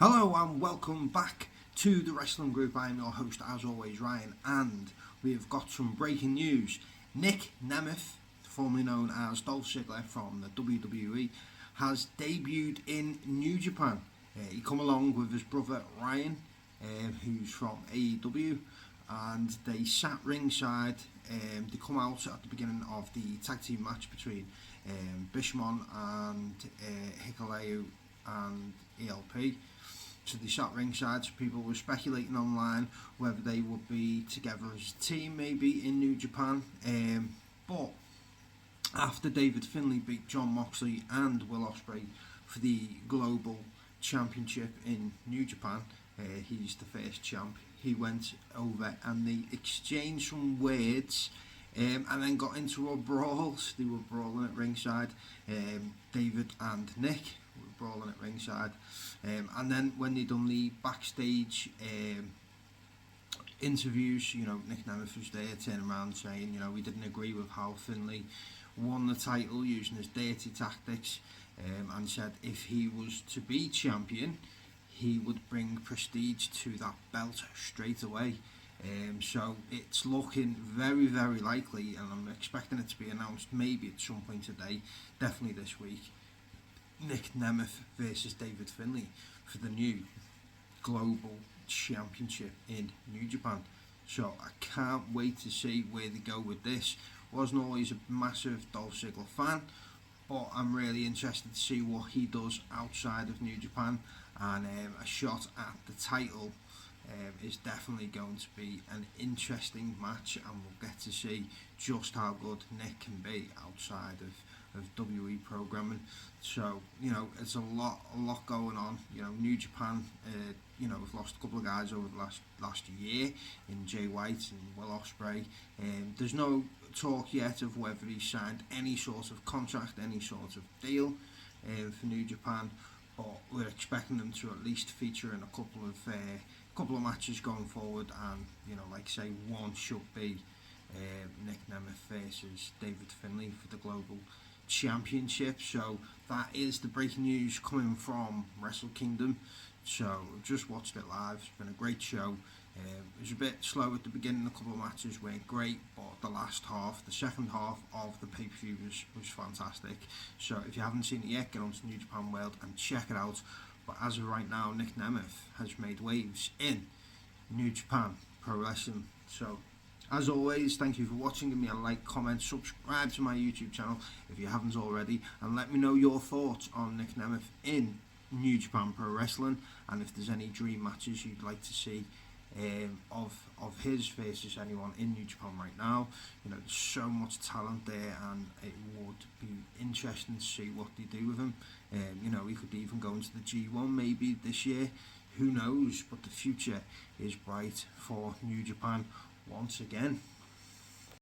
Hello and welcome back to the Wrestling Group. I am your host as always, Ryan, and we have got some breaking news. Nic Nemeth, formerly known as Dolph Ziggler from the WWE, has debuted in New Japan. He come along with his brother Ryan, who's from AEW, and they sat ringside. They come out at the beginning of the tag team match between Bishamon and Hikuleo and ELP. So they sat ringside, so people were speculating online whether they would be together as a team maybe in New Japan. But after David Finlay beat John Moxley and Will Ospreay for the Global Championship in New Japan, he's the first champ, he went over and they exchanged some words and then got into a brawl. So they were brawling at ringside, David and Nick were brawling at ringside, and then when they done the backstage interviews, Nic Nemeth was there turning around saying, we didn't agree with how Finlay won the title using his dirty tactics, and said if he was to be champion, he would bring prestige to that belt straight away. So it's looking very, very likely, and I'm expecting it to be announced maybe at some point today, definitely this week, Nic Nemeth versus David Finlay for the new Global Championship in New Japan. So I can't wait to see where they go with this. Wasn't always a massive Dolph Ziggler fan, but I'm really interested to see what he does outside of New Japan, and a shot at the title is definitely going to be an interesting match, and we'll get to see just how good Nick can be outside of WWE programming. So it's a lot going on. New Japan, we've lost a couple of guys over the last year in Jay White and Will Ospreay. There's no talk yet of whether he signed any sort of contract, any sort of deal for New Japan, but we're expecting them to at least feature in a couple of matches going forward, and like I say, one should be Nic Nemeth versus David Finlay for the Global Championship. So that is the breaking news coming from Wrestle Kingdom. So I've just watched it live. It's been a great show. It was a bit slow at the beginning. A couple of matches weren't great, but the second half of the pay-per-view was fantastic. So if you haven't seen it yet, get onto New Japan World and check it out. But as of right now, Nic Nemeth has made waves in New Japan Pro Wrestling. So as always, thank you for watching. Give me a like, comment, subscribe to my YouTube channel if you haven't already, and let me know your thoughts on Nic Nemeth in New Japan Pro Wrestling, and if there's any dream matches you'd like to see of his versus anyone in New Japan right now. There's so much talent there, and it would be interesting to see what they do with him. He could even go into the G1 maybe this year, who knows, but the future is bright for New Japan once again.